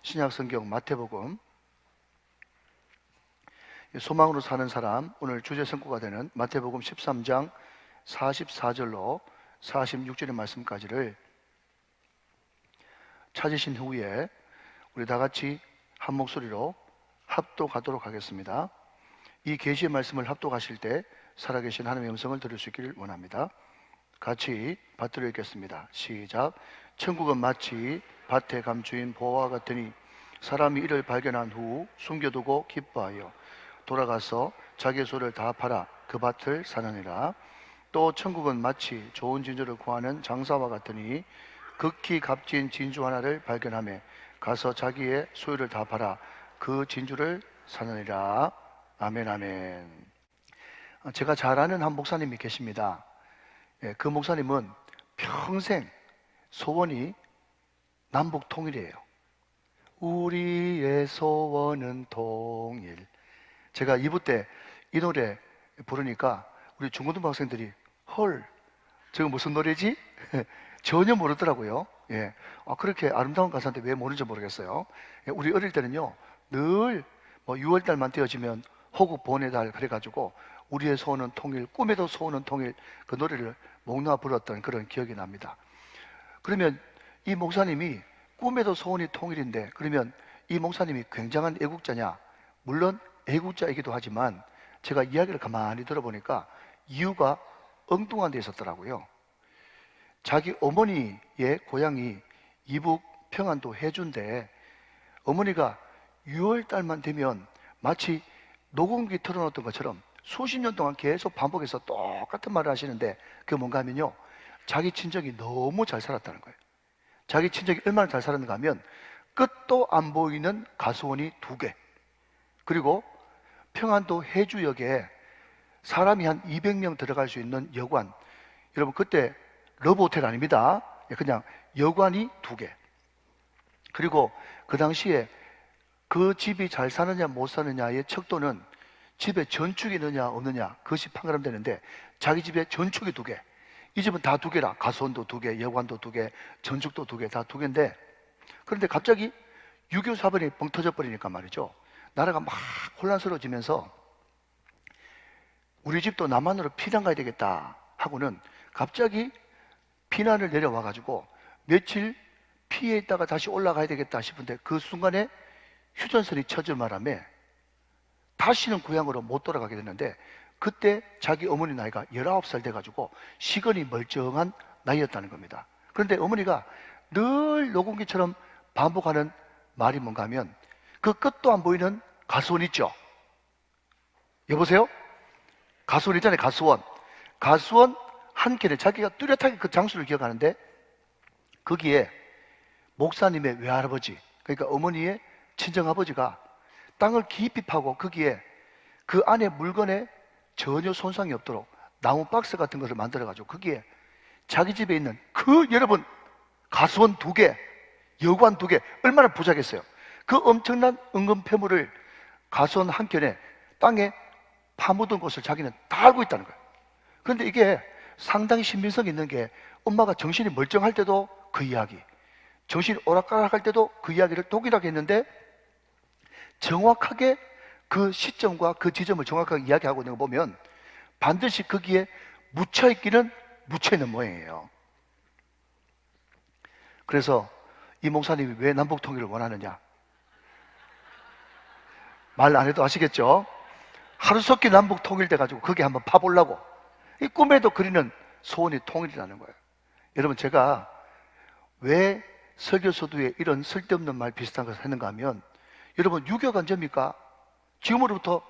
신약성경 마태복음, 소망으로 사는 사람, 오늘 주제 성구가 되는 마태복음 13장 44절로 46절의 말씀까지를 찾으신 후에 우리 다 같이 한 목소리로 합독하도록 하겠습니다. 이 계시의 말씀을 합독하실 때 살아계신 하나님의 음성을 들을 수 있기를 원합니다. 같이 받들어 읽겠습니다. 시작. 천국은 마치 밭에 감추인 보화와 같으니 사람이 이를 발견한 후 숨겨두고 기뻐하여 돌아가서 자기의 소를 다 팔아 그 밭을 사느니라. 또 천국은 마치 좋은 진주를 구하는 장사와 같으니 극히 값진 진주 하나를 발견하며 가서 자기의 소유를 다 팔아 그 진주를 사느니라. 아멘, 아멘. 제가 잘 아는 한 목사님이 계십니다. 그 목사님은 평생 소원이 남북 통일이에요. 우리의 소원은 통일. 제가 2부 때 이 노래 부르니까 우리 중고등부 학생들이 헐, 저거 무슨 노래지? 전혀 모르더라고요. 그렇게 아름다운 가사인데 왜 모르는지 모르겠어요. 우리 어릴 때는요, 늘 6월달만 되어지면 호국 보훈의 달 그래가지고 우리의 소원은 통일, 꿈에도 소원은 통일, 그 노래를 목 놓아 불렀던 그런 기억이 납니다. 그러면 이 목사님이 꿈에도 소원이 통일인데, 그러면 이 목사님이 굉장한 애국자냐? 물론 애국자이기도 하지만 제가 이야기를 가만히 들어보니까 이유가 엉뚱한 데 있었더라고요. 자기 어머니의 고향이 이북 평안도 해주인데, 어머니가 6월달만 되면 마치 녹음기 틀어놓던 것처럼 수십 년 동안 계속 반복해서 똑같은 말을 하시는데, 그게 뭔가 하면요, 자기 친정이 너무 잘 살았다는 거예요. 자기 친정이 얼마나 잘 살았는가 하면 끝도 안 보이는 가수원이 2개, 그리고 평안도 해주역에 사람이 한 200명 들어갈 수 있는 여관, 여러분 그때 러브호텔 아닙니다. 그냥 여관이 2개, 그리고 그 당시에 그 집이 잘 사느냐 못 사느냐의 척도는 집에 전축이 있느냐 없느냐, 그것이 판가름되는데 자기 집에 전축이 2개, 이 집은 다 2개라. 가수원도 2개, 여관도 2개, 전축도 2개, 다 2개인데, 그런데 갑자기 6.25 사변이 뻥 터져버리니까 말이죠, 나라가 막 혼란스러워지면서 우리 집도 남한으로 피난 가야 되겠다 하고는 갑자기 피난을 내려와가지고 며칠 피해 있다가 다시 올라가야 되겠다 싶은데, 그 순간에 휴전선이 쳐질 바람에 다시는 고향으로 못 돌아가게 됐는데, 그때 자기 어머니 나이가 19살 돼가지고 시건이 멀쩡한 나이였다는 겁니다. 그런데 어머니가 늘 녹음기처럼 반복하는 말이 뭔가 하면, 그 끝도 안 보이는 가수원 있죠? 여보세요? 가수원 있잖아요. 가수원 한 켠에 자기가 뚜렷하게 그 장소를 기억하는데, 거기에 목사님의 외할아버지, 그러니까 어머니의 친정아버지가 땅을 깊이 파고 거기에 그 안에 물건에 전혀 손상이 없도록 나무 박스 같은 것을 만들어가지고 거기에 자기 집에 있는 여러분, 가수원 2개, 여관 2개, 얼마나 부자겠어요. 그 엄청난 은금 폐물을 가수원 한 켠에 땅에 파묻은 곳을 자기는 다 알고 있다는 거예요. 그런데 이게 상당히 신빙성이 있는 게, 엄마가 정신이 멀쩡할 때도 그 이야기, 정신이 오락가락할 때도 그 이야기를 독일하게 했는데, 정확하게 그 시점과 그 지점을 정확하게 이야기하고 있는 거 보면 반드시 거기에 묻혀있기는 묻혀있는 모양이에요. 그래서 이 목사님이 왜 남북 통일을 원하느냐, 말 안 해도 아시겠죠? 하루속히 남북 통일돼가지고 거기 한번 파보려고, 이 꿈에도 그리는 소원이 통일이라는 거예요. 여러분, 제가 왜 설교서두에 이런 쓸데없는 말 비슷한 것을 했는가 하면, 여러분 6.25가 언제입니까? 지금으로부터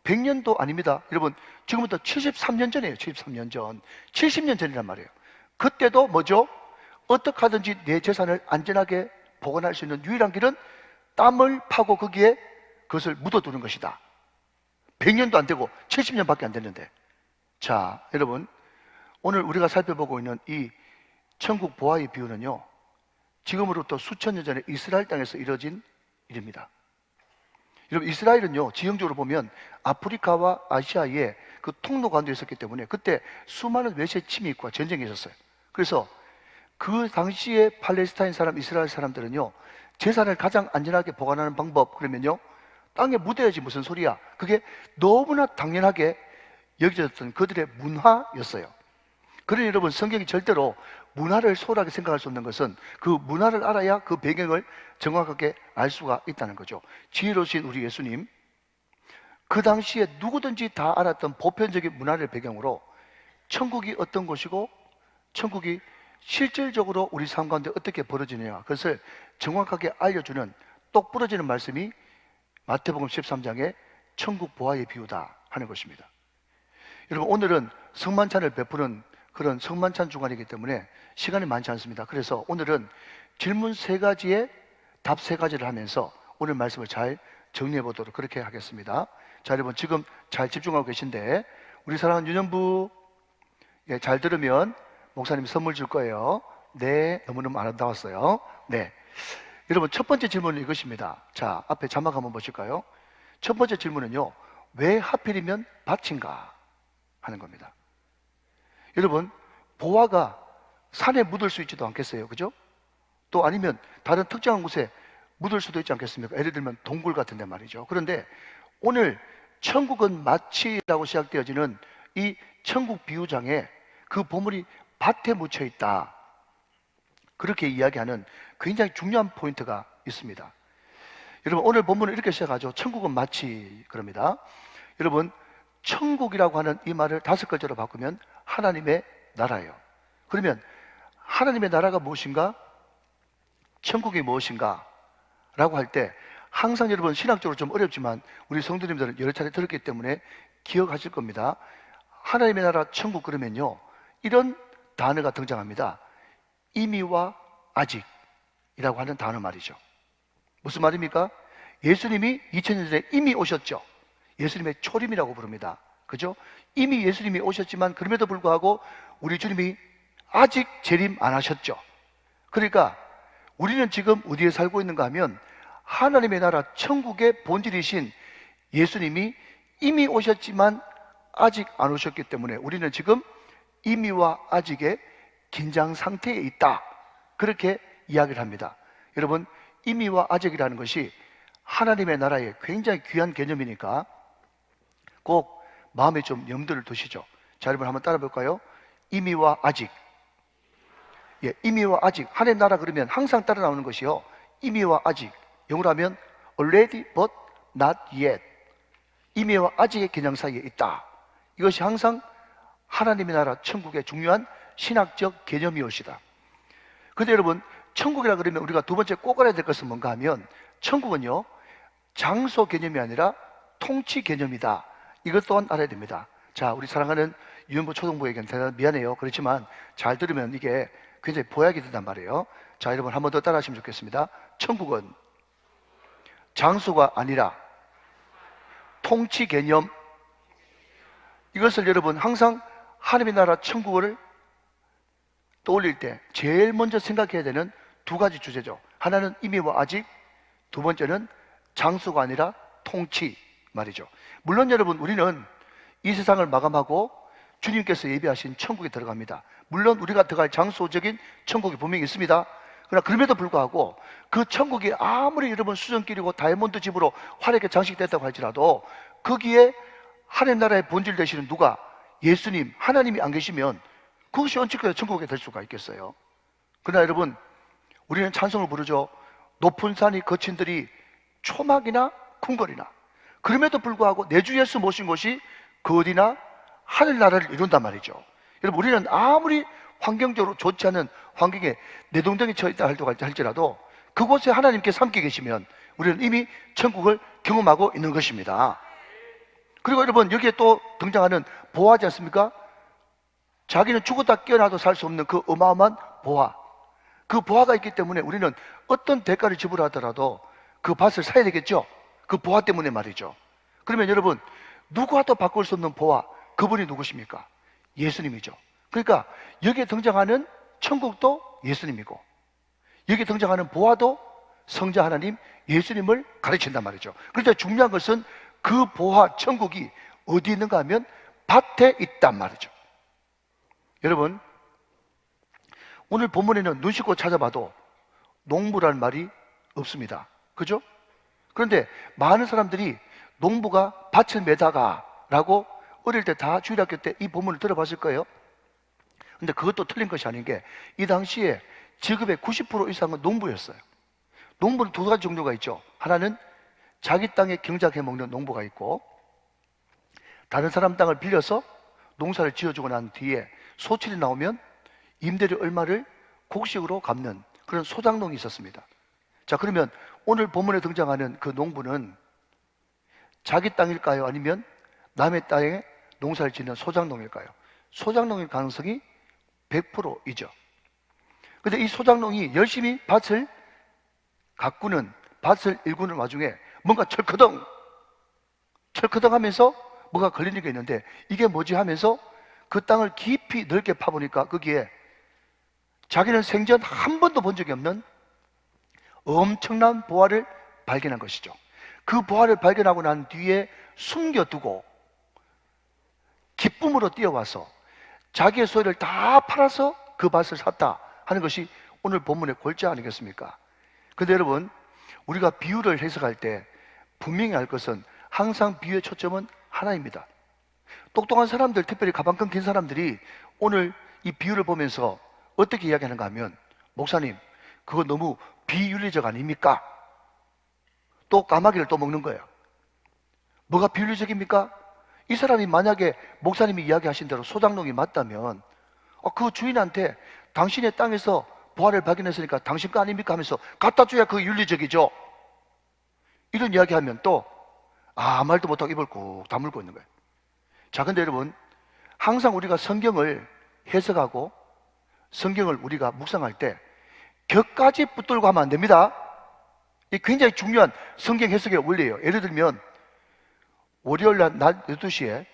100년도 아닙니다. 여러분, 지금부터 73년 전이에요. 73년 전, 70년 전이란 말이에요. 그때도 뭐죠? 어떻게 하든지 내 재산을 안전하게 보관할 수 있는 유일한 길은 땅을 파고 거기에 그것을 묻어두는 것이다. 100년도 안 되고 70년밖에 안 됐는데, 자, 여러분, 오늘 우리가 살펴보고 있는 이 천국 보화의 비유는요, 지금으로부터 수천 년 전에 이스라엘 땅에서 이뤄진 일입니다. 여러분, 이스라엘은요, 지형적으로 보면 아프리카와 아시아의 그 통로 가운데 있었기 때문에 그때 수많은 외세 침입과 전쟁이 있었어요. 그래서 그 당시에 팔레스타인 사람, 이스라엘 사람들은요, 재산을 가장 안전하게 보관하는 방법, 그러면요, 땅에 묻어야지 무슨 소리야. 그게 너무나 당연하게 여겨졌던 그들의 문화였어요. 그러니 여러분, 성경이 절대로 문화를 소홀하게 생각할 수 없는 것은 그 문화를 알아야 그 배경을 정확하게 알 수가 있다는 거죠. 지혜로우신 우리 예수님, 그 당시에 누구든지 다 알았던 보편적인 문화를 배경으로 천국이 어떤 곳이고 천국이 실질적으로 우리 삶 가운데 어떻게 벌어지느냐, 그것을 정확하게 알려주는 똑 부러지는 말씀이 마태복음 13장의 천국 보화의 비유다 하는 것입니다. 여러분, 오늘은 성만찬을 베푸는 그런 성만찬 주간이기 때문에 시간이 많지 않습니다. 그래서 오늘은 질문 3가지에 답 3가지를 하면서 오늘 말씀을 잘 정리해 보도록 그렇게 하겠습니다. 자, 여러분, 지금 잘 집중하고 계신데 우리 사랑하는 유년부, 잘 들으면 목사님이 선물 줄 거예요. 네, 너무너무 아름다웠어요. 네, 여러분, 첫 번째 질문은 이것입니다. 자, 앞에 자막 한번 보실까요? 첫 번째 질문은요, 왜 하필이면 밭인가 하는 겁니다. 여러분, 보화가 산에 묻을 수 있지도 않겠어요, 그죠? 또 아니면 다른 특정한 곳에 묻을 수도 있지 않겠습니까? 예를 들면 동굴 같은 데 말이죠. 그런데 오늘 천국은 마치라고 시작되어지는 이 천국 비유장에 그 보물이 밭에 묻혀 있다, 그렇게 이야기하는 굉장히 중요한 포인트가 있습니다. 여러분, 오늘 본문을 이렇게 시작하죠. 천국은 마치, 그럽니다. 여러분, 천국이라고 하는 이 말을 5글자로 바꾸면 하나님의 나라예요. 그러면 하나님의 나라가 무엇인가? 천국이 무엇인가? 라고 할 때 항상 여러분, 신학적으로 좀 어렵지만 우리 성도님들은 여러 차례 들었기 때문에 기억하실 겁니다. 하나님의 나라 천국, 그러면요, 이런 단어가 등장합니다. 이미와 아직이라고 하는 단어 말이죠. 무슨 말입니까? 예수님이 2000년 전에 이미 오셨죠. 예수님의 초림이라고 부릅니다. 그죠? 이미 예수님이 오셨지만 그럼에도 불구하고 우리 주님이 아직 재림 안 하셨죠. 그러니까 우리는 지금 어디에 살고 있는가 하면 하나님의 나라 천국의 본질이신 예수님이 이미 오셨지만 아직 안 오셨기 때문에 우리는 지금 이미와 아직의 긴장 상태에 있다, 그렇게 이야기를 합니다. 여러분, 이미와 아직이라는 것이 하나님의 나라의 굉장히 귀한 개념이니까 꼭 마음에 좀 염두를 두시죠. 자, 여러분, 한번 따라 볼까요? 이미와 아직. 예, 이미와 아직. 하나님 나라 그러면 항상 따라 나오는 것이요, 이미와 아직. 영어로 하면 already but not yet. 이미와 아직의 개념 사이에 있다. 이것이 항상 하나님의 나라 천국의 중요한 신학적 개념이옵시다. 그런데 여러분, 천국이라 그러면 우리가 두 번째 꼭 알아야 될 것은 뭔가 하면 천국은요, 장소 개념이 아니라 통치 개념이다. 이것 또한 알아야 됩니다. 자, 우리 사랑하는 유년부 초등부에게는 대단히 미안해요. 그렇지만 잘 들으면 이게 굉장히 보약이 된단 말이에요. 자, 여러분, 한 번 더 따라 하시면 좋겠습니다. 천국은 장소가 아니라 통치 개념. 이것을 여러분, 항상 하나님의 나라 천국을 떠올릴 때 제일 먼저 생각해야 되는 2가지 주제죠. 하나는 이미와 아직, 두 번째는 장소가 아니라 통치 말이죠. 물론 여러분, 우리는 이 세상을 마감하고 주님께서 예비하신 천국에 들어갑니다. 물론 우리가 들어갈 장소적인 천국이 분명히 있습니다. 그러나 그럼에도 불구하고 그 천국이 아무리 여러분 수정길이고 다이아몬드 집으로 화려하게 장식됐다고 할지라도 거기에 하나님 나라의 본질 되시는 누가? 예수님, 하나님이 안 계시면 그것이 언제까지 천국에 될 수가 있겠어요? 그러나 여러분, 우리는 찬송을 부르죠. 높은 산이 거친 들이 초막이나 궁궐이나, 그럼에도 불구하고 내 주 예수 모신 곳이 그 어디나 하늘나라를 이룬단 말이죠. 여러분, 우리는 아무리 환경적으로 좋지 않은 환경에 내동댕이 쳐 있다 할지라도 그곳에 하나님께서 함께 계시면 우리는 이미 천국을 경험하고 있는 것입니다. 그리고 여러분, 여기에 또 등장하는 보화지 않습니까? 자기는 죽었다 깨어나도 살 수 없는 그 어마어마한 보화. 그 보화가 있기 때문에 우리는 어떤 대가를 지불하더라도 그 밭을 사야 되겠죠? 그 보화 때문에 말이죠. 그러면 여러분, 누구와도 바꿀 수 없는 보화, 그분이 누구십니까? 예수님이죠. 그러니까 여기에 등장하는 천국도 예수님이고 여기에 등장하는 보화도 성자 하나님 예수님을 가르친단 말이죠. 그런데 중요한 것은 그 보화 천국이 어디 있는가 하면 밭에 있단 말이죠. 여러분, 오늘 본문에는 눈 씻고 찾아봐도 농부라는 말이 없습니다. 그죠? 그런데 많은 사람들이 농부가 밭을 매다가 라고 어릴 때 다 주일학교 때 이 본문을 들어봤을 거예요. 근데 그것도 틀린 것이 아닌 게 이 당시에 직업의 90% 이상은 농부였어요. 농부는 두 가지 종류가 있죠. 하나는 자기 땅에 경작해 먹는 농부가 있고, 다른 사람 땅을 빌려서 농사를 지어주고 난 뒤에 소출이 나오면 임대료 얼마를 곡식으로 갚는 그런 소작농이 있었습니다. 자, 그러면 오늘 본문에 등장하는 그 농부는 자기 땅일까요? 아니면 남의 땅에 농사를 짓는 소작농일까요? 소작농일 가능성이 100%이죠. 근데 이 소작농이 열심히 밭을 가꾸는, 밭을 일구는 와중에 뭔가 철커덩 하면서 뭐가 걸리는 게 있는데, 이게 뭐지 하면서 그 땅을 깊이 넓게 파보니까 거기에 자기는 생전 한 번도 본 적이 없는 엄청난 보화를 발견한 것이죠. 그 보화를 발견하고 난 뒤에 숨겨두고 기쁨으로 뛰어와서 자기의 소유를 다 팔아서 그 밭을 샀다 하는 것이 오늘 본문의 골자 아니겠습니까? 근데 여러분, 우리가 비유를 해석할 때 분명히 알 것은 항상 비유의 초점은 하나입니다. 똑똑한 사람들, 특별히 가방끈 긴 사람들이 오늘 이 비유를 보면서 어떻게 이야기하는가 하면, 목사님, 그거 너무 비윤리적 아닙니까? 또 까마귀를 또 먹는 거예요. 뭐가 비윤리적입니까? 이 사람이 만약에 목사님이 이야기하신 대로 소작농이 맞다면 그 주인한테 당신의 땅에서 보화를 발견했으니까 당신 거 아닙니까? 하면서 갖다 줘야 그게 윤리적이죠. 이런 이야기하면 또 말도 못하고 입을 꾹 다물고 있는 거예요. 자, 근데 여러분, 항상 우리가 성경을 해석하고 성경을 우리가 묵상할 때 격까지 붙들고 하면 안 됩니다. 이 굉장히 중요한 성경 해석의 원리예요. 예를 들면 월요일 날 낮 12시에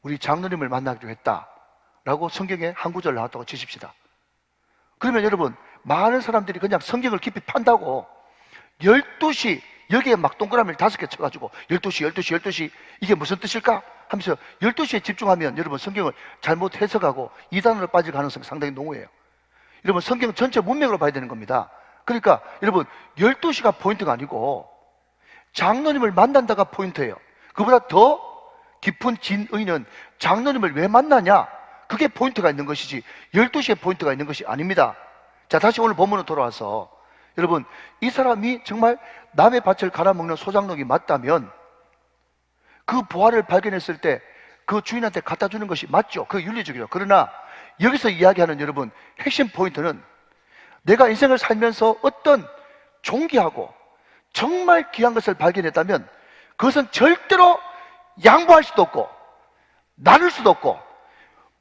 우리 장로님을 만나기로 했다라고 성경에 한 구절 나왔다고 치십시다. 그러면 여러분, 많은 사람들이 그냥 성경을 깊이 판다고 12시 여기에 막 동그라미를 5개 쳐가지고 12시 이게 무슨 뜻일까? 하면서 12시에 집중하면 여러분 성경을 잘못 해석하고 이단으로 빠질 가능성이 상당히 농후해요. 여러분, 성경 전체 문맥으로 봐야 되는 겁니다. 그러니까 여러분, 12시가 포인트가 아니고 장로님을 만난다가 포인트예요. 그보다 더 깊은 진의는 장로님을 왜 만나냐? 그게 포인트가 있는 것이지 12시에 포인트가 있는 것이 아닙니다. 자, 다시 오늘 본문으로 돌아와서 여러분, 이 사람이 정말 남의 밭을 갈아먹는 소작농이 맞다면 그 보화를 발견했을 때 그 주인한테 갖다 주는 것이 맞죠. 그게 윤리적이죠. 그러나 여기서 이야기하는 여러분 핵심 포인트는 내가 인생을 살면서 어떤 존귀하고 정말 귀한 것을 발견했다면 그것은 절대로 양보할 수도 없고 나눌 수도 없고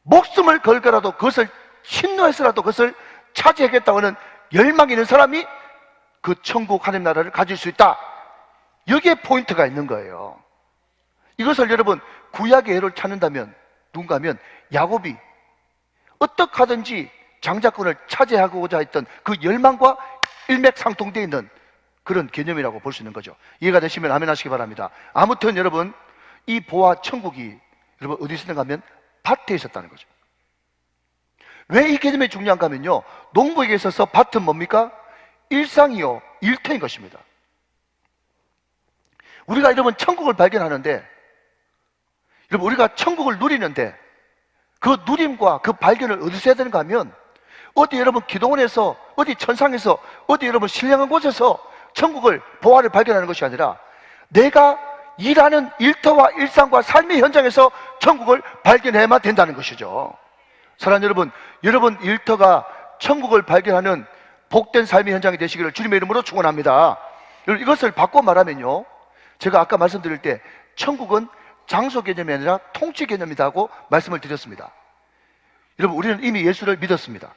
목숨을 걸더라도 그것을 침노해서라도 그것을 차지하겠다고 하는 열망이 있는 사람이 그 천국 하나님 나라를 가질 수 있다. 여기에 포인트가 있는 거예요. 이것을 여러분 구약의 예를 찾는다면 누군가 하면 야곱이 어떻게 하든지 장자권을 차지하고자 했던 그 열망과 일맥상통되어 있는 그런 개념이라고 볼 수 있는 거죠. 이해가 되시면 아멘 하시기 바랍니다. 아무튼 여러분, 이 보화 천국이 여러분 어디 있었는가 하면 밭에 있었다는 거죠. 왜 이 개념이 중요한가 하면요, 농부에게 있어서 밭은 뭡니까? 일상이요, 일터인 것입니다. 우리가 여러분 천국을 발견하는데, 여러분 우리가 천국을 누리는데 그 누림과 그 발견을 어디서 해야 되는가 하면 어디 여러분 기도원에서, 어디 천상에서, 어디 여러분 신령한 곳에서 천국을, 보화를 발견하는 것이 아니라 내가 일하는 일터와 일상과 삶의 현장에서 천국을 발견해야만 된다는 것이죠. 사랑하는 여러분, 여러분 일터가 천국을 발견하는 복된 삶의 현장이 되시기를 주님의 이름으로 축원합니다. 여러분, 이것을 바꿔 말하면요, 제가 아까 말씀드릴 때 천국은 장소 개념이 아니라 통치 개념이라고 말씀을 드렸습니다. 여러분, 우리는 이미 예수를 믿었습니다.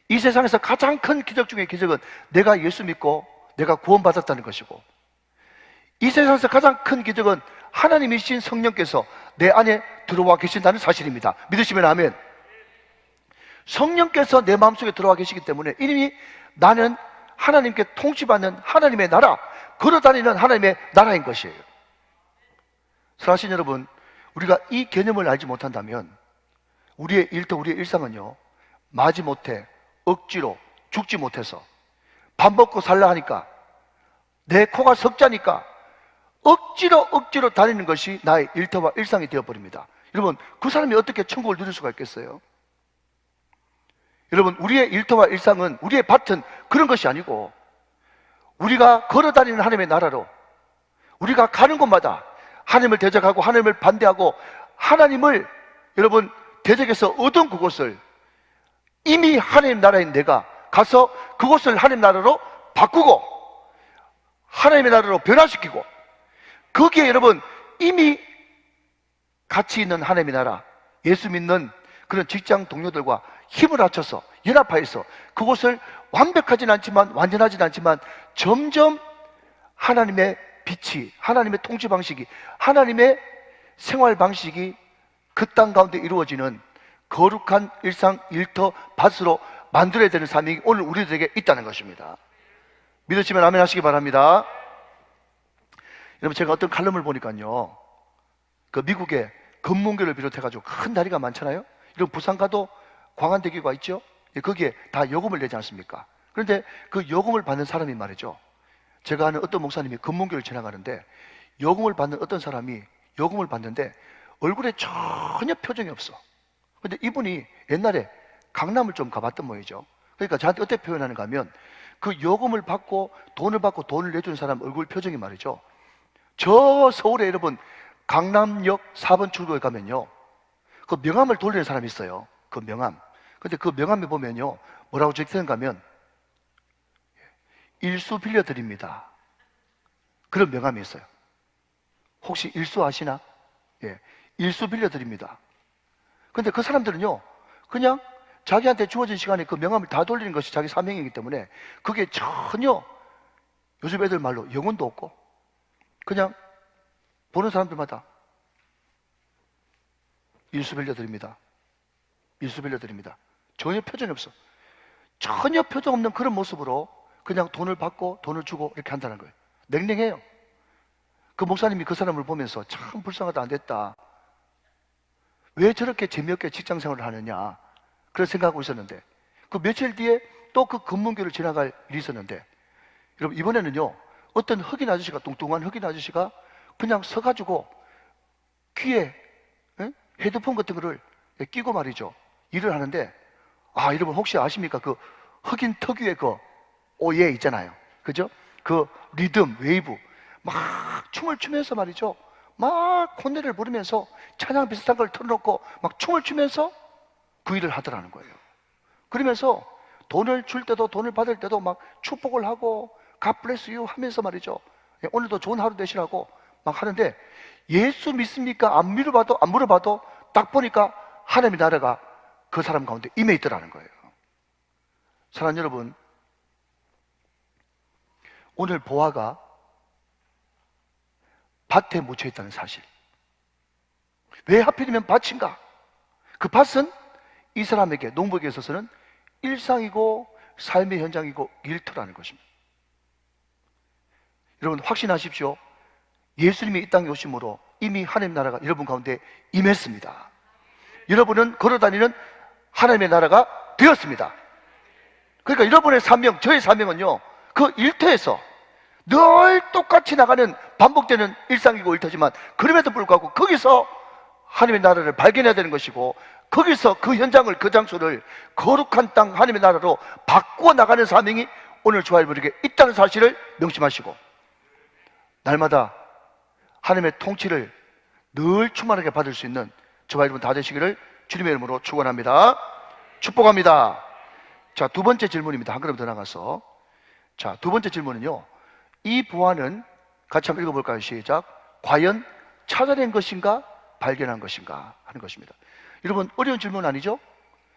이 세상에서 가장 큰 기적 중의 기적은 내가 예수 믿고 내가 구원받았다는 것이고, 이 세상에서 가장 큰 기적은 하나님이신 성령께서 내 안에 들어와 계신다는 사실입니다. 믿으시면 아멘. 성령께서 내 마음속에 들어와 계시기 때문에 이미 나는 하나님께 통치받는 하나님의 나라, 걸어다니는 하나님의 나라인 것이에요. 사랑하신 여러분, 우리가 이 개념을 알지 못한다면 우리의 일터, 우리의 일상은요, 마지못해 억지로 죽지 못해서 밥 먹고 살라 하니까, 내 코가 석자니까 억지로 다니는 것이 나의 일터와 일상이 되어버립니다. 여러분, 그 사람이 어떻게 천국을 누릴 수가 있겠어요? 여러분, 우리의 일터와 일상은, 우리의 밭은 그런 것이 아니고, 우리가 걸어다니는 하나님의 나라로, 우리가 가는 곳마다 하나님을 대적하고 하나님을 반대하고 하나님을 여러분 대적해서 얻은 그곳을 이미 하나님 나라인 내가 가서 그곳을 하나님 나라로 바꾸고 하나님의 나라로 변화시키고, 거기에 여러분 이미 가치 있는 하나님의 나라, 예수 믿는 그런 직장 동료들과 힘을 합쳐서 연합하여서 그곳을 완벽하진 않지만, 완전하진 않지만 점점 하나님의 빛이, 하나님의 통치 방식이, 하나님의 생활 방식이 그 땅 가운데 이루어지는 거룩한 일상, 일터, 밭으로 만들어야 되는 사명이 오늘 우리들에게 있다는 것입니다. 믿으시면 아멘 하시기 바랍니다. 여러분, 제가 어떤 칼럼을 보니까요, 그 미국의 금문교를 비롯해가지고 큰 다리가 많잖아요. 이런 부산 가도 광안대교가 있죠. 거기에 다 요금을 내지 않습니까? 그런데 그 요금을 받는 사람이 말이죠, 제가 아는 어떤 목사님이 금문교를 지나가는데 요금을 받는 어떤 사람이 요금을 받는데 얼굴에 전혀 표정이 없어. 근데 이분이 옛날에 강남을 좀 가봤던 모양이죠. 그러니까 저한테 어떻게 표현하는가 하면, 그 요금을 받고 돈을 내주는 사람 얼굴 표정이 말이죠, 저 서울에 여러분 강남역 4번 출구에 가면요, 그 명함을 돌리는 사람이 있어요. 그 명함. 근데 그 명함에 보면요, 뭐라고 적혀있는가 하면 일수 빌려드립니다, 그런 명함이 있어요. 혹시 일수 아시나? 예, 일수 빌려드립니다. 근데 그 사람들은요, 그냥 자기한테 주어진 시간에 그 명함을 다 돌리는 것이 자기 사명이기 때문에 그게 전혀 요즘 애들 말로 영혼도 없고, 그냥 보는 사람들마다 일수 빌려드립니다, 일수 빌려드립니다. 전혀 표정이 없어. 전혀 표정 없는 그런 모습으로 그냥 돈을 받고 돈을 주고 이렇게 한다는 거예요. 냉랭해요. 그 목사님이 그 사람을 보면서 참 불쌍하다, 안 됐다, 왜 저렇게 재미없게 직장생활을 하느냐, 그런 생각하고 있었는데, 그 며칠 뒤에 또 그 금문교를 지나갈 일이 있었는데, 여러분 이번에는요, 어떤 흑인 아저씨가, 뚱뚱한 흑인 아저씨가 그냥 서가지고 귀에 헤드폰 같은 거를 끼고 말이죠, 일을 하는데, 여러분 혹시 아십니까? 그 흑인 특유의 그 오예 있잖아요, 그죠? 그 리듬, 웨이브, 막 춤을 추면서 말이죠, 막 콧노래를 부르면서 찬양 비슷한 걸 틀어놓고 막 춤을 추면서 그 일을 하더라는 거예요. 그러면서 돈을 줄 때도 돈을 받을 때도 막 축복을 하고 God bless you 하면서 말이죠, 오늘도 좋은 하루 되시라고 막 하는데, 예수 믿습니까? 안 물어봐도 딱 보니까 하나님의 나라가 그 사람 가운데 임해 있더라는 거예요. 사랑하는 여러분, 오늘 보아가 밭에 묻혀 있다는 사실, 왜 하필이면 밭인가? 그 밭은 이 사람에게, 농부에게 있어서는 일상이고 삶의 현장이고 일터라는 것입니다. 여러분 확신하십시오. 예수님이 이 땅에 오심으로 이미 하나님 나라가 여러분 가운데 임했습니다. 여러분은 걸어다니는 하나님의 나라가 되었습니다. 그러니까 여러분의 사명, 저의 사명은요, 그 일터에서 늘 똑같이 나가는 반복되는 일상이고 일터지만, 그럼에도 불구하고 거기서 하나님의 나라를 발견해야 되는 것이고, 거기서 그 현장을, 그 장소를 거룩한 땅 하나님의 나라로 바꾸어 나가는 사명이 오늘 조화일부에게 있다는 사실을 명심하시고, 날마다 하나님의 통치를 늘 충만하게 받을 수 있는 저와 여러분 다 되시기를 주님의 이름으로 축원합니다. 축복합니다. 자, 두 번째 질문입니다. 한 걸음 더 나가서, 자, 두 번째 질문은요, 이 보아는 같이 한번 읽어볼까요? 시작. 과연 찾아낸 것인가 발견한 것인가 하는 것입니다. 여러분 어려운 질문 아니죠?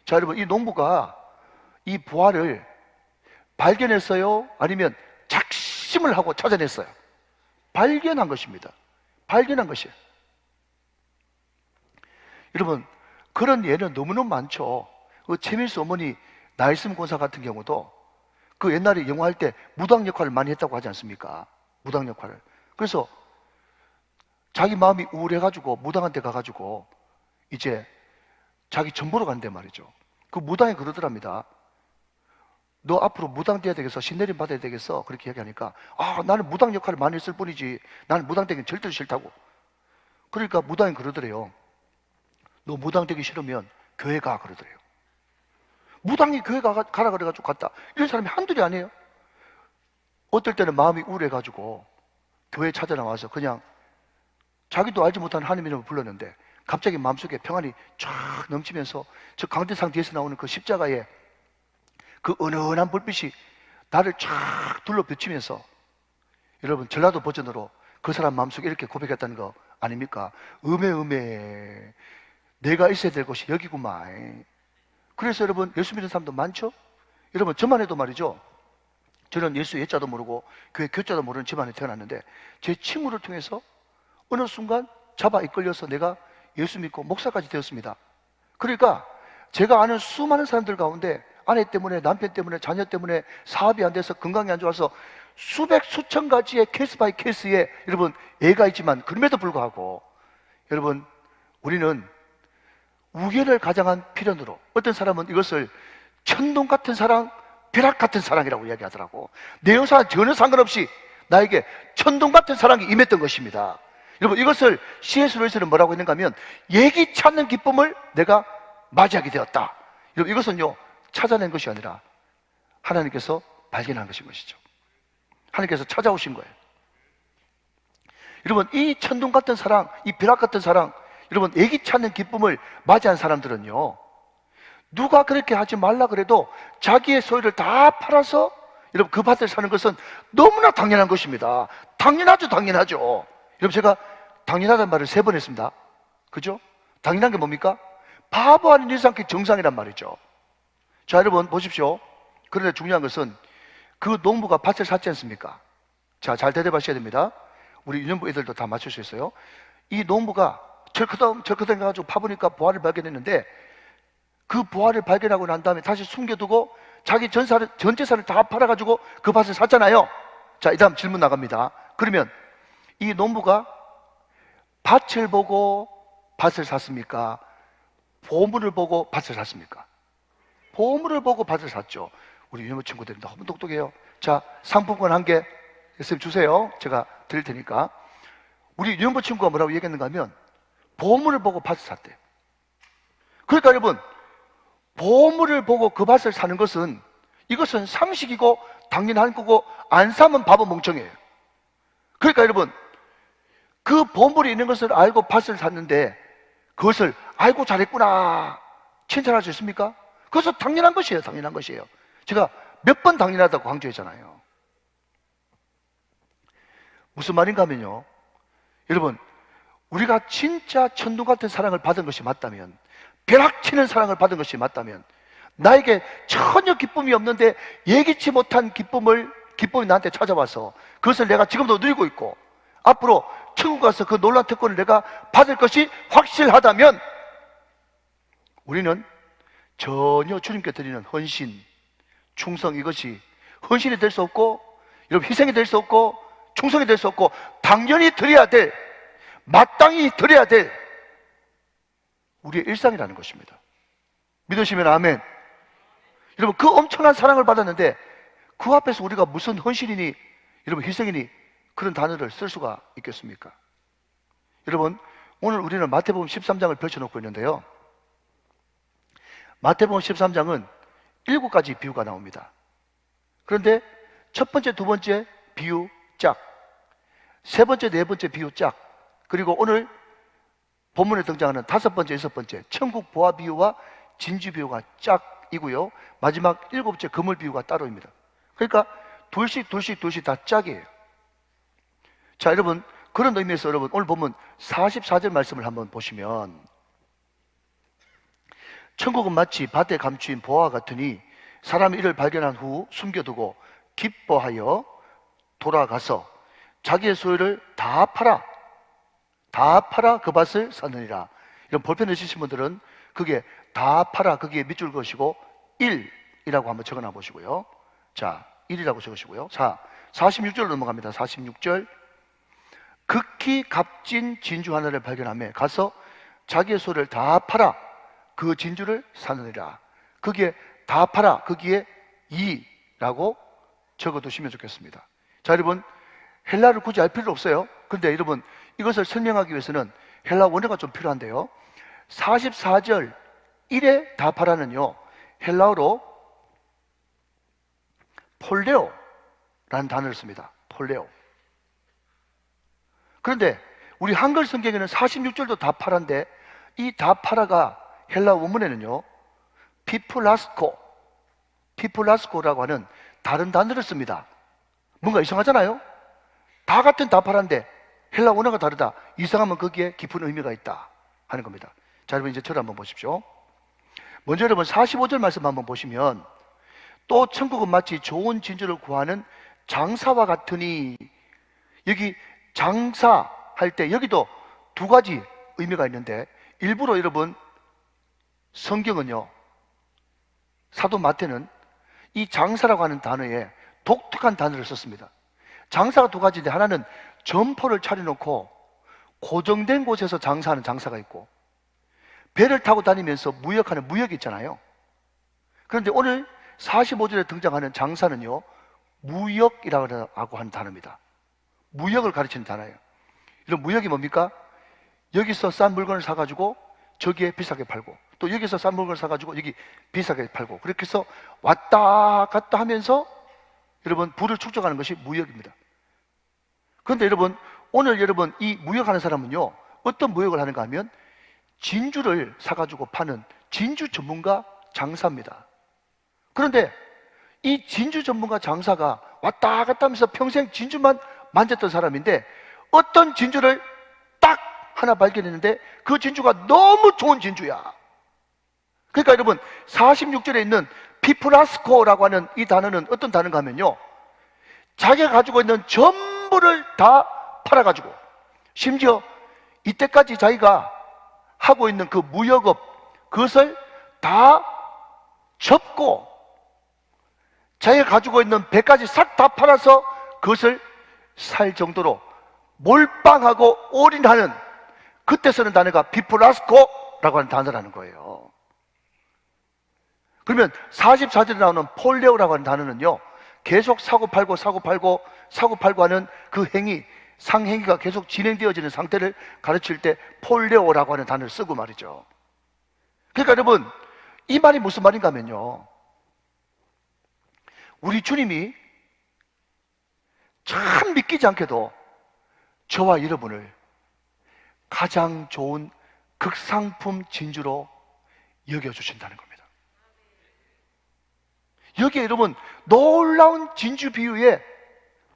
자, 여러분 이 농부가 이 보아를 발견했어요? 아니면 작심을 하고 찾아냈어요? 발견한 것입니다. 발견한 것이에요. 여러분 그런 예는 너무너무 많죠. 그 최민수 어머니 나일슨 권사 같은 경우도 그 옛날에 영화할 때 무당 역할을 많이 했다고 하지 않습니까? 무당 역할을. 그래서 자기 마음이 우울해가지고 무당한테 가가지고 이제 자기 전보러 간단 말이죠. 그 무당이 그러더랍니다. 너 앞으로 무당 돼야 되겠어, 신내림 받아야 되겠어, 그렇게 얘기하니까, 아, 나는 무당 역할을 많이 했을 뿐이지 나는 무당 되긴 절대로 싫다고. 그러니까 무당이 그러더래요. 너 무당 되기 싫으면 교회 가, 그러더래요. 무당이 교회 가라 그래가지고 갔다. 이런 사람이 한둘이 아니에요. 어떨 때는 마음이 우울해가지고 교회 찾아나와서 그냥 자기도 알지 못한 하나님 이름을 불렀는데 갑자기 마음속에 평안이 쫙 넘치면서 저 강대상 뒤에서 나오는 그 십자가에 그 은은한 불빛이 나를 쫙 둘러 비치면서, 여러분, 전라도 버전으로 그 사람 마음속에 이렇게 고백했다는 거 아닙니까? 음에 내가 있어야 될 곳이 여기구만. 그래서 여러분, 예수 믿는 사람도 많죠? 여러분, 저만 해도 말이죠, 저는 예수 예자도 모르고 교회 교자도 모르는 집안에 태어났는데 제 친구를 통해서 어느 순간 잡아 이끌려서 내가 예수 믿고 목사까지 되었습니다. 그러니까 제가 아는 수많은 사람들 가운데 아내 때문에, 남편 때문에, 자녀 때문에 사업이 안 돼서 건강이 안 좋아서 수백 수천 가지의 케이스 바이 케이스에 여러분 애가 있지만, 그럼에도 불구하고 여러분, 우리는 우열을 가장한 필연으로, 어떤 사람은 이것을 천둥 같은 사랑, 벼락 같은 사랑이라고 이야기하더라고. 내 여사와 전혀 상관없이 나에게 천둥 같은 사랑이 임했던 것입니다. 여러분, 이것을 C.S. 루이스는 뭐라고 했는가 하면, 예기치 않는 기쁨을 내가 맞이하게 되었다. 여러분, 이것은요, 찾아낸 것이 아니라 하나님께서 발견한 것이죠. 하나님께서 찾아오신 거예요. 여러분, 이 천둥 같은 사랑, 이 벼락 같은 사랑, 여러분, 예기치 않는 기쁨을 맞이한 사람들은요, 누가 그렇게 하지 말라 그래도 자기의 소유를 다 팔아서 여러분 그 밭을 사는 것은 너무나 당연한 것입니다. 당연하죠. 여러분, 제가 당연하다는 말을 3번 했습니다. 그죠? 당연한 게 뭡니까? 바보 아닌 일상 그 정상이란 말이죠. 자, 여러분 보십시오. 그런데 중요한 것은 그 농부가 밭을 샀지 않습니까? 자, 잘 대답하셔야 됩니다. 우리 유년부 애들도 다 맞출 수 있어요. 이 농부가 철커덩 가지고 파보니까 보화를 발견했는데, 그 보화를 발견하고 난 다음에 다시 숨겨두고 자기 전 재산을 다 팔아가지고 그 밭을 샀잖아요. 자, 이 다음 질문 나갑니다. 그러면 이 농부가 밭을 보고 밭을 샀습니까? 보물을 보고 밭을 샀습니까? 보물을 보고 밭을 샀죠. 우리 유년부 친구들이 너무 똑똑해요. 자, 상품권 1개 선생님 주세요. 제가 드릴 테니까. 우리 유년부 친구가 뭐라고 얘기했는가 하면 보물을 보고 밭을 샀대요. 그러니까 여러분, 보물을 보고 그 밭을 사는 것은, 이것은 상식이고 당연한 거고, 안 사면 바보 멍청이에요. 그러니까 여러분, 그 보물이 있는 것을 알고 밭을 샀는데 그것을 아이고 잘했구나 칭찬할 수 있습니까? 그것은 당연한 것이에요. 제가 몇 번 당연하다고 강조했잖아요. 무슨 말인가 하면요, 여러분, 우리가 진짜 천둥 같은 사랑을 받은 것이 맞다면, 벼락치는 사랑을 받은 것이 맞다면, 나에게 전혀 기쁨이 없는데 예기치 못한 기쁨이 나한테 찾아와서 그것을 내가 지금도 누리고 있고 앞으로 천국 가서 그 놀라운 특권을 내가 받을 것이 확실하다면, 우리는 전혀 주님께 드리는 헌신, 충성, 이것이 헌신이 될 수 없고, 여러분, 희생이 될 수 없고, 충성이 될 수 없고, 당연히 드려야 될, 마땅히 드려야 될 우리의 일상이라는 것입니다. 믿으시면 아멘. 여러분, 그 엄청난 사랑을 받았는데 그 앞에서 우리가 무슨 헌신이니, 여러분, 희생이니 그런 단어를 쓸 수가 있겠습니까? 여러분, 오늘 우리는 마태복음 13장을 펼쳐놓고 있는데요, 마태복음 13장은 7가지 비유가 나옵니다. 그런데 첫 번째, 두 번째 비유 짝, 세 번째, 네 번째 비유 짝, 그리고 오늘 본문에 등장하는 5번째, 6번째 천국 보화 비유와 진주 비유가 짝이고요, 마지막 7번째 그물 비유가 따로입니다. 그러니까 둘씩 다 짝이에요. 자, 여러분, 그런 의미에서 여러분, 오늘 본문 44절 말씀을 한번 보시면, 천국은 마치 밭에 감추인 보화와 같으니 사람이 이를 발견한 후 숨겨두고 기뻐하여 돌아가서 자기의 소유를 다 팔아 그 밭을 사느니라. 이런 볼펜을 쓰신 분들은 그게 다 팔아, 거기에 밑줄 그으시고 1이라고 한번 적어놔 보시고요. 자, 1이라고 적으시고요. 자, 46절 넘어갑니다. 46절. 극히 값진 진주 하나를 발견하며 가서 자기의 소유를 다 팔아 그 진주를 사느니라. 거기에 다 팔아, 거기에 2 라고 적어두시면 좋겠습니다. 자, 여러분, 헬라를 굳이 알 필요 없어요. 그런데 여러분, 이것을 설명하기 위해서는 헬라 원어가 좀 필요한데요. 44절 1의 다파라는요, 헬라어로 폴레오라는 단어를 씁니다. 폴레오. 그런데 우리 한글 성경에는 46절도 다파라인데, 이 다파라가 헬라 원문에는요, 피플라스코라고 하는 다른 단어를 씁니다. 뭔가 이상하잖아요? 다 같은 다파라인데 헬라 원어가 다르다. 이상하면 거기에 깊은 의미가 있다 하는 겁니다. 자, 여러분 이제 저를 한번 보십시오. 먼저 여러분 45절 말씀 한번 보시면, 또 천국은 마치 좋은 진주를 구하는 장사와 같으니, 여기 장사할 때 여기도 두 가지 의미가 있는데, 일부러 여러분 성경은요, 사도 마태는 이 장사라고 하는 단어에 독특한 단어를 썼습니다. 장사가 두 가지인데, 하나는 점포를 차려놓고 고정된 곳에서 장사하는 장사가 있고, 배를 타고 다니면서 무역하는 무역이 있잖아요. 그런데 오늘 45절에 등장하는 장사는요, 무역이라고 하는 단어입니다. 무역을 가르치는 단어예요. 이런 무역이 뭡니까? 여기서 싼 물건을 사가지고 저기에 비싸게 팔고, 또 여기서 싼 물건을 사가지고 여기 비싸게 팔고, 그렇게 해서 왔다 갔다 하면서 여러분 부를 축적하는 것이 무역입니다. 그런데 여러분, 오늘 여러분 이 무역하는 사람은요, 어떤 무역을 하는가 하면 진주를 사가지고 파는 진주 전문가 장사입니다. 그런데 이 진주 전문가 장사가 왔다 갔다 하면서 평생 진주만 만졌던 사람인데, 어떤 진주를 딱 하나 발견했는데 그 진주가 너무 좋은 진주야. 그러니까 여러분 46절에 있는 피플라스코라고 하는 이 단어는 어떤 단어인가 하면요, 자기가 가지고 있는 전부를 다 팔아가지고, 심지어 이때까지 자기가 하고 있는 그 무역업, 그것을 다 접고 자기가 가지고 있는 배까지 싹 다 팔아서 그것을 살 정도로 몰빵하고 올인하는, 그때 쓰는 단어가 피플라스코라고 하는 단어라는 거예요. 그러면 44절에 나오는 폴레오라고 하는 단어는요, 계속 사고팔고 하는 그 행위, 상행위가 계속 진행되어지는 상태를 가르칠 때 폴레오라고 하는 단어를 쓰고 말이죠. 그러니까 여러분, 이 말이 무슨 말인가 하면요, 우리 주님이 참 믿기지 않게도 저와 여러분을 가장 좋은 극상품 진주로 여겨주신다는 겁니다. 여기에 여러분 놀라운 진주 비유에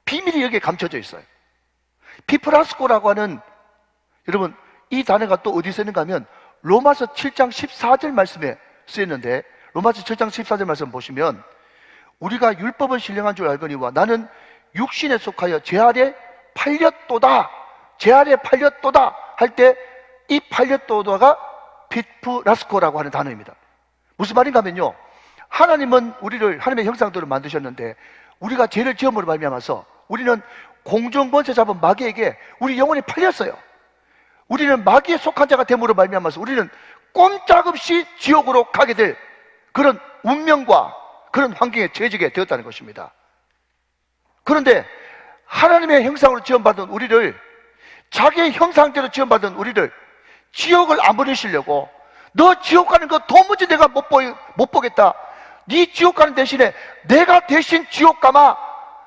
비밀이 여기에 감춰져 있어요. 피플라스코라고 하는, 여러분 이 단어가 또 어디 쓰는가 하면 로마서 7장 14절 말씀에 쓰였는데, 로마서 7장 14절 말씀 보시면, 우리가 율법은 신령한 줄 알거니와 나는 육신에 속하여 제 아래 팔렸도다 할 때, 이 팔렸도다가 피플라스코라고 하는 단어입니다. 무슨 말인가 하면요, 하나님은 우리를 하나님의 형상대로 만드셨는데, 우리가 죄를 지음으로 말미암아서 우리는 공중권세 잡은 마귀에게 우리 영혼이 팔렸어요. 우리는 마귀에 속한 자가 됨으로 말미암아서 우리는 꼼짝없이 지옥으로 가게 될 그런 운명과 그런 환경에 처해지게 되었다는 것입니다. 그런데 하나님의 형상으로 지음받은 우리를, 자기의 형상대로 지음받은 우리를 지옥을 안 보내시려고, 너 지옥 가는 거 도무지 내가 못 보겠다, 네 지옥 가는 대신에 내가 대신 지옥 가마,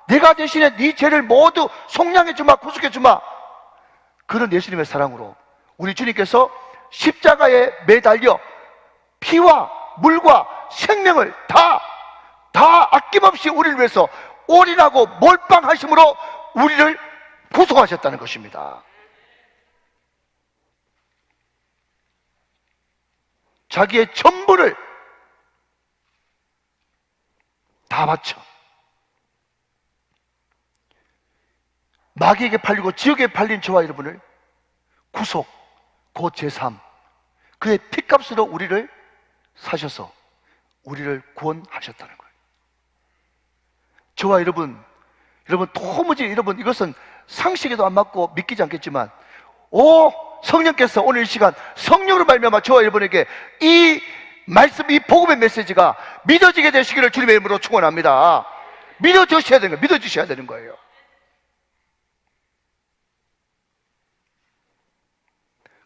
내가 대신에 네 죄를 모두 속량해 주마, 구속해 주마, 그런 예수님의 사랑으로 우리 주님께서 십자가에 매달려 피와 물과 생명을 다 아낌없이 우리를 위해서 올인하고 몰빵하심으로 우리를 구속하셨다는 것입니다. 자기의 전부를 다 바쳐 마귀에게 팔리고 지옥에 팔린 저와 여러분을 구속, 곧 제3, 그의 피값으로 우리를 사셔서 우리를 구원하셨다는 거예요. 저와 여러분 도무지 여러분 이것은 상식에도 안 맞고 믿기지 않겠지만, 성령께서 오늘 이 시간 성령으로 말미암아 저와 여러분에게 이 말씀, 이 복음의 메시지가 믿어지게 되시기를 주님의 이름으로 축원합니다. 믿어주셔야 되는 거예요. 믿어주셔야 되는 거예요.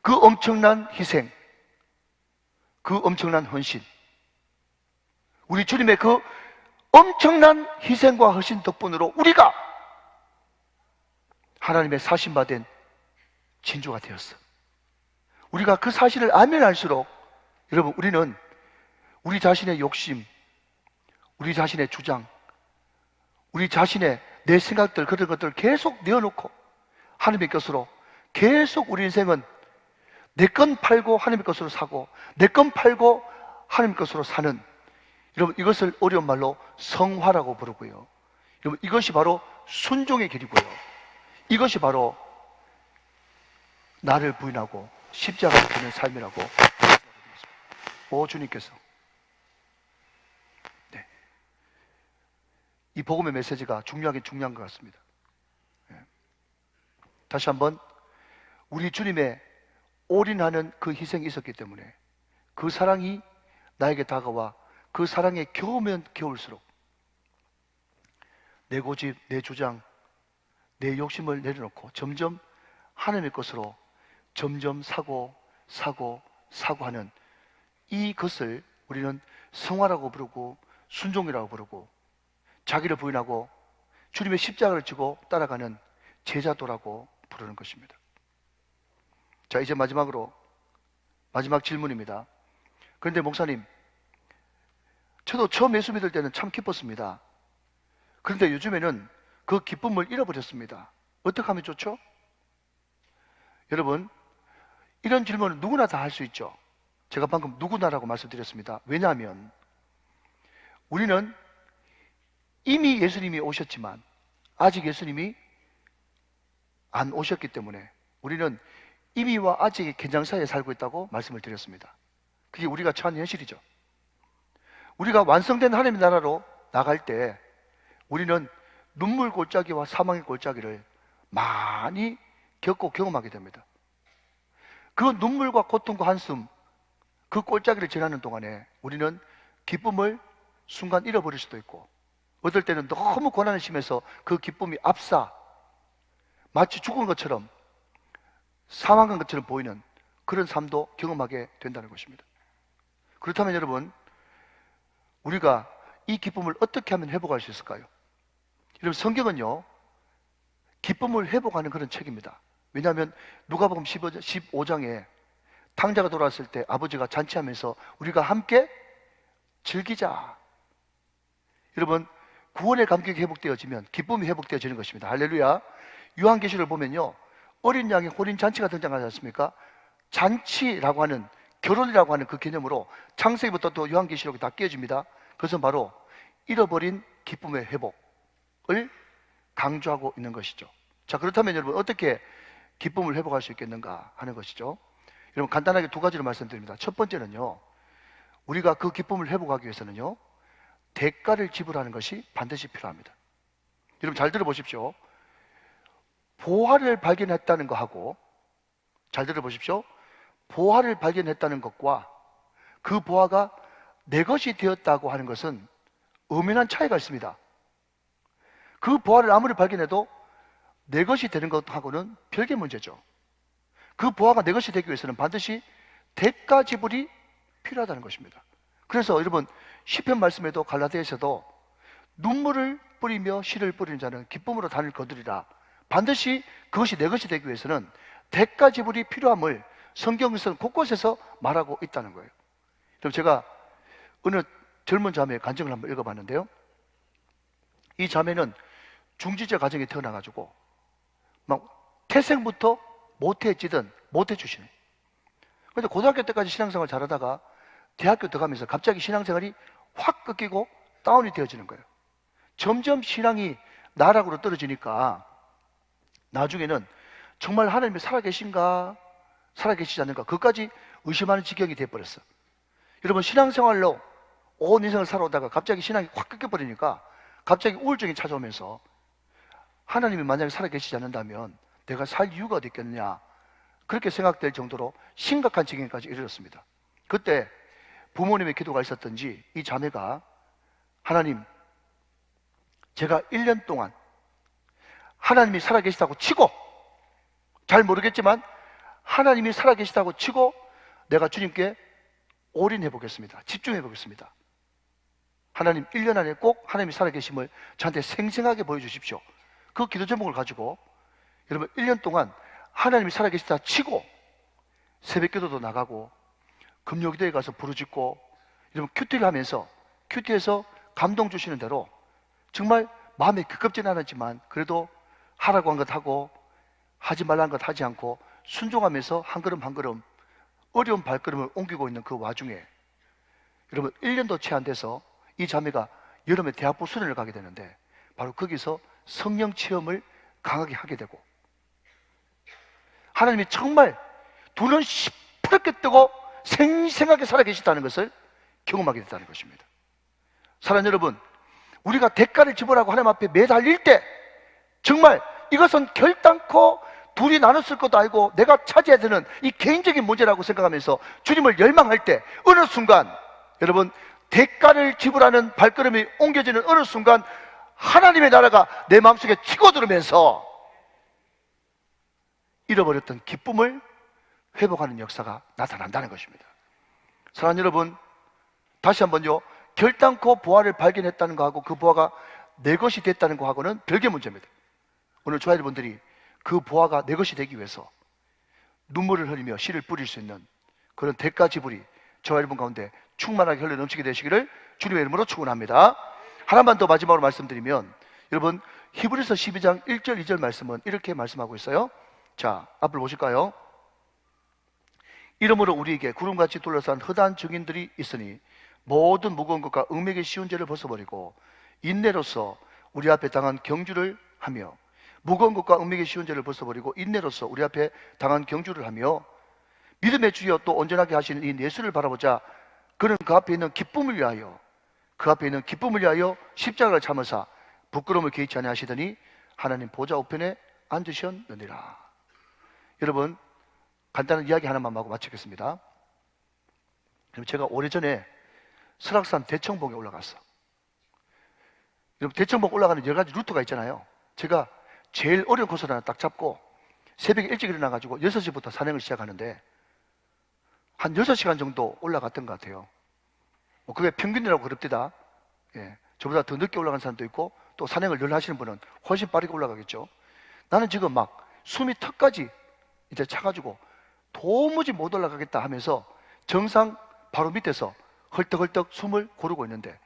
그 엄청난 희생, 그 엄청난 헌신, 우리 주님의 그 엄청난 희생과 헌신 덕분으로 우리가 하나님의 사신받은 진주가 되었어. 우리가 그 사실을 알면 알수록 여러분, 우리는 우리 자신의 욕심, 우리 자신의 주장, 우리 자신의 내 생각들, 그런 것들을 계속 내어놓고 하나님의 것으로 계속 우리 인생은 내 건 팔고 하나님의 것으로 사고, 내 건 팔고 하나님의 것으로 사는, 여러분, 이것을 어려운 말로 성화라고 부르고요. 여러분, 이것이 바로 순종의 길이고요. 이것이 바로 나를 부인하고 십자가를 지는 삶이라고. 오, 주님께서. 네. 이 복음의 메시지가 중요하긴 중요한 것 같습니다. 네. 다시 한번, 우리 주님의 올인하는 그 희생이 있었기 때문에 그 사랑이 나에게 다가와 그 사랑에 겨우면 겨울수록 내 고집, 내 주장, 내 욕심을 내려놓고 점점 하나님의 것으로 점점 사고 하는 이것을 우리는 성화라고 부르고 순종이라고 부르고, 자기를 부인하고 주님의 십자가를 지고 따라가는 제자도라고 부르는 것입니다. 자, 이제 마지막 질문입니다. 그런데 목사님, 저도 처음 예수 믿을 때는 참 기뻤습니다. 그런데 요즘에는 그 기쁨을 잃어버렸습니다. 어떻게 하면 좋죠? 여러분, 이런 질문은 누구나 다 할 수 있죠. 제가 방금 누구나라고 말씀드렸습니다. 왜냐하면 우리는 이미 예수님이 오셨지만 아직 예수님이 안 오셨기 때문에 우리는 이미와 아직의 견장 사이에 살고 있다고 말씀을 드렸습니다. 그게 우리가 처한 현실이죠. 우리가 완성된 하나님의 나라로 나갈 때 우리는 눈물 골짜기와 사망의 골짜기를 많이 겪고 경험하게 됩니다. 그 눈물과 고통과 한숨, 그 골짜기를 지나는 동안에 우리는 기쁨을 순간 잃어버릴 수도 있고, 어떨 때는 너무 고난을 심해서 그 기쁨이 압사, 마치 죽은 것처럼 사망한 것처럼 보이는 그런 삶도 경험하게 된다는 것입니다. 그렇다면 여러분, 우리가 이 기쁨을 어떻게 하면 회복할 수 있을까요? 여러분, 성경은요, 기쁨을 회복하는 그런 책입니다. 왜냐하면 누가복음 15장에 탕자가 돌아왔을 때 아버지가 잔치하면서 우리가 함께 즐기자. 여러분, 구원의 감격이 회복되어지면 기쁨이 회복되어지는 것입니다. 할렐루야. 요한계시를 보면요, 어린 양의 혼인 잔치가 등장하지 않습니까? 잔치라고 하는, 결혼이라고 하는 그 개념으로 창세기부터 또 요한계시록이 다 끼어집니다. 그것은 바로 잃어버린 기쁨의 회복을 강조하고 있는 것이죠. 자, 그렇다면 여러분, 어떻게 기쁨을 회복할 수 있겠는가 하는 것이죠. 여러분, 간단하게 두 가지를 말씀드립니다. 첫 번째는요, 우리가 그 기쁨을 회복하기 위해서는요, 대가를 지불하는 것이 반드시 필요합니다. 여러분, 잘 들어보십시오. 보화를 발견했다는 것하고, 잘 들어보십시오. 보화를 발견했다는 것과 그 보화가 내 것이 되었다고 하는 것은 엄연한 차이가 있습니다. 그 보화를 아무리 발견해도 내 것이 되는 것하고는 별개 문제죠. 그 보화가 내 것이 되기 위해서는 반드시 대가 지불이 필요하다는 것입니다. 그래서 여러분, 시편 말씀에도 갈라디아에서도 눈물을 뿌리며 씨를 뿌리는 자는 기쁨으로 단을 거두리라. 반드시 그것이 내 것이 되기 위해서는 대가 지불이 필요함을 성경에서는 곳곳에서 말하고 있다는 거예요. 그럼 제가 어느 젊은 자매의 간증을 한번 읽어봤는데요, 이 자매는 중지자 가정에 태어나가지고 막 태생부터 모태찌든 모태 출신이에요. 그런데 고등학교 때까지 신앙생활 잘하다가 대학교 들어가면서 갑자기 신앙생활이 확 끊기고 다운이 되어지는 거예요. 점점 신앙이 나락으로 떨어지니까 나중에는 정말 하나님이 살아계신가 살아계시지 않는가 그것까지 의심하는 지경이 되어버렸어요. 여러분, 신앙생활로 온 인생을 살아오다가 갑자기 신앙이 확 끊겨버리니까 갑자기 우울증이 찾아오면서 하나님이 만약에 살아계시지 않는다면 내가 살 이유가 어디 있겠느냐, 그렇게 생각될 정도로 심각한 지경까지 이르렀습니다. 그때 부모님의 기도가 있었던지 이 자매가, 하나님, 제가 1년 동안 하나님이 살아계시다고 치고, 잘 모르겠지만 하나님이 살아계시다고 치고 내가 주님께 올인해 보겠습니다. 집중해 보겠습니다. 하나님, 1년 안에 꼭 하나님이 살아계심을 저한테 생생하게 보여주십시오. 그 기도 제목을 가지고 여러분 1년 동안 하나님이 살아계시다 치고 새벽 기도도 나가고 금요기도에 가서 부르짖고 여러분 큐티를 하면서 큐티에서 감동 주시는 대로 정말 마음에 급급지는 않았지만 그래도 하라고 한 것 하고 하지 말라는 것 하지 않고 순종하면서 한 걸음 한 걸음 어려운 발걸음을 옮기고 있는 그 와중에 여러분 1년도 채 안 돼서 이 자매가 여름에 대학부 수련을 가게 되는데 바로 거기서 성령 체험을 강하게 하게 되고 하나님이 정말 두 눈 시퍼렇게 뜨고 생생하게 살아계시다는 것을 경험하게 됐다는 것입니다. 사랑하는 여러분, 우리가 대가를 지불하고 하나님 앞에 매달릴 때 정말 이것은 결단코 둘이 나눴을 것도 아니고 내가 차지해야 되는 이 개인적인 문제라고 생각하면서 주님을 열망할 때 어느 순간 여러분 대가를 지불하는 발걸음이 옮겨지는 어느 순간 하나님의 나라가 내 마음속에 치고들으면서 잃어버렸던 기쁨을 회복하는 역사가 나타난다는 것입니다. 사랑하는 여러분, 다시 한번요, 결단코 보화를 발견했다는 것하고 그 보화가 내 것이 됐다는 것하고는 별개 문제입니다. 오늘 저와 여러분들이 그 보화가 내 것이 되기 위해서 눈물을 흘리며 씨를 뿌릴 수 있는 그런 대가 지불이 저와 여러분 가운데 충만하게 흘러 넘치게 되시기를 주님의 이름으로 축원합니다. 하나만 더 마지막으로 말씀드리면 여러분 히브리서 12장 1절 2절 말씀은 이렇게 말씀하고 있어요. 자, 앞을 보실까요? 이러므로 우리에게 구름같이 둘러싼 허다한 증인들이 있으니 모든 무거운 것과 응매기 쉬운 죄를 벗어버리고 인내로서 우리 앞에 당한 경주를 하며 무거운 것과 응매기 쉬운 죄를 벗어버리고 인내로서 우리 앞에 당한 경주를 하며 믿음의 주여 또 온전하게 하시는 이 예수를 바라보자. 그는 그 앞에 있는 기쁨을 위하여 십자가를 참으사 부끄러움을 개의치 아니하시더니 하나님 보좌 우편에 앉으셨느니라. 여러분 간단한 이야기 하나만 하고 마치겠습니다. 제가 오래전에 설악산 대청봉에 올라갔어. 여러분 대청봉 올라가는 여러 가지 루트가 있잖아요. 제가 제일 어려운 코스를 하나 딱 잡고 새벽에 일찍 일어나가지고 6시부터 산행을 시작하는데 한 6시간 정도 올라갔던 것 같아요. 그게 평균이라고 그럽디다. 예, 저보다 더 늦게 올라간 사람도 있고 또 산행을 늘 하시는 분은 훨씬 빠르게 올라가겠죠. 나는 지금 막 숨이 턱까지 이제 차가지고 도무지 못 올라가겠다 하면서 정상 바로 밑에서 헐떡헐떡 숨을 고르고 있는데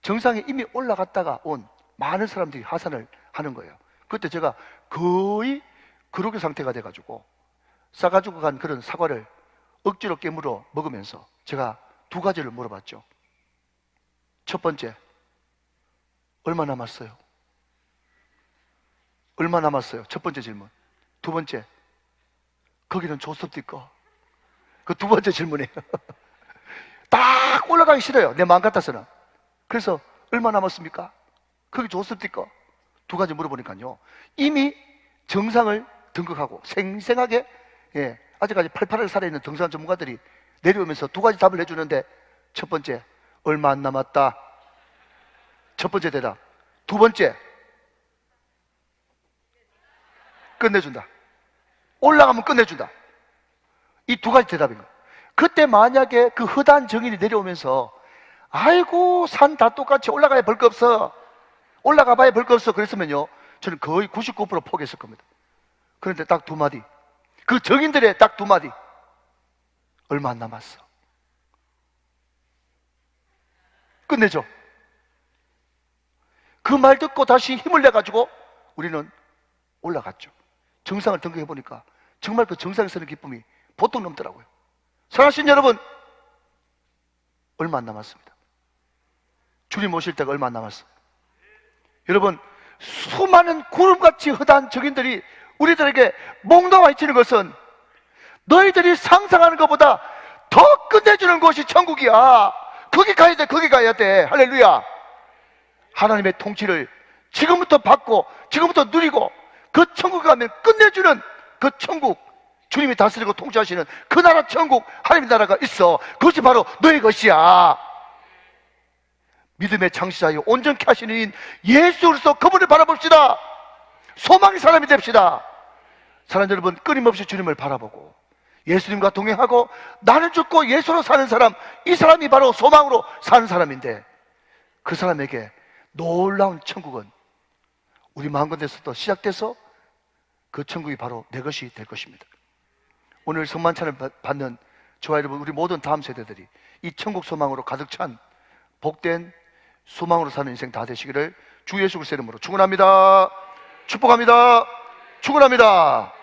정상에 이미 올라갔다가 온 많은 사람들이 하산을 하는 거예요. 그때 제가 거의 그로기 상태가 돼가지고 싸가지고 간 그런 사과를 억지로 깨물어 먹으면서 제가 두 가지를 물어봤죠. 첫 번째, 얼마 남았어요? 얼마 남았어요? 첫 번째 질문. 두 번째, 거기는 좋습니까? 그 두 번째 질문이에요. 딱 올라가기 싫어요. 내 마음 같아서는. 그래서 얼마 남았습니까? 거기 좋습니까? 두 가지 물어보니까요. 이미 정상을 등극하고 생생하게 아직까지 88을 살아있는 등산 전문가들이 내려오면서 두 가지 답을 해주는데 첫 번째, 얼마 안 남았다. 첫 번째 대답. 두 번째, 끝내준다. 올라가면 끝내준다. 이 두 가지 대답인 거예요. 그때 만약에 그 허다한 정인이 내려오면서 아이고 산 다 똑같이 올라가야 볼 거 없어, 올라가 봐야 볼 거 없어 그랬으면요 저는 거의 99% 포기했을 겁니다. 그런데 딱 두 마디, 그 정인들의 딱 두 마디, 얼마 안 남았어. 끝내죠. 그 말 듣고 다시 힘을 내가지고 우리는 올라갔죠. 정상을 등극해 보니까 정말 그 정상에서는 기쁨이 보통 넘더라고요. 사랑하신 여러분, 얼마 안 남았습니다. 주님 오실 때가 얼마 안 남았어요. 여러분, 수많은 구름같이 허다한 적인들이 우리들에게 몽동하여 치는 것은 너희들이 상상하는 것보다 더 끝내주는 곳이 천국이야. 거기 가야 돼, 거기 가야 돼. 할렐루야. 하나님의 통치를 지금부터 받고 지금부터 누리고 그 천국에 가면 끝내주는 그 천국, 주님이 다스리고 통치하시는 그 나라 천국, 하나님의 나라가 있어. 그것이 바로 너의 것이야. 믿음의 창시자여 온전케 하시는 이인 예수 그리스도 그분을 바라봅시다. 소망의 사람이 됩시다. 사랑하는 여러분, 끊임없이 주님을 바라보고 예수님과 동행하고 나는 죽고 예수로 사는 사람, 이 사람이 바로 소망으로 사는 사람인데, 그 사람에게 놀라운 천국은 우리 마음가운데서도 시작돼서 그 천국이 바로 내 것이 될 것입니다. 오늘 성만찬을 받는 저와 여러분, 우리 모든 다음 세대들이 이 천국 소망으로 가득 찬 복된 소망으로 사는 인생 다 되시기를 주 예수 그리스도의 이름으로 축원합니다. 축복합니다. 축원합니다.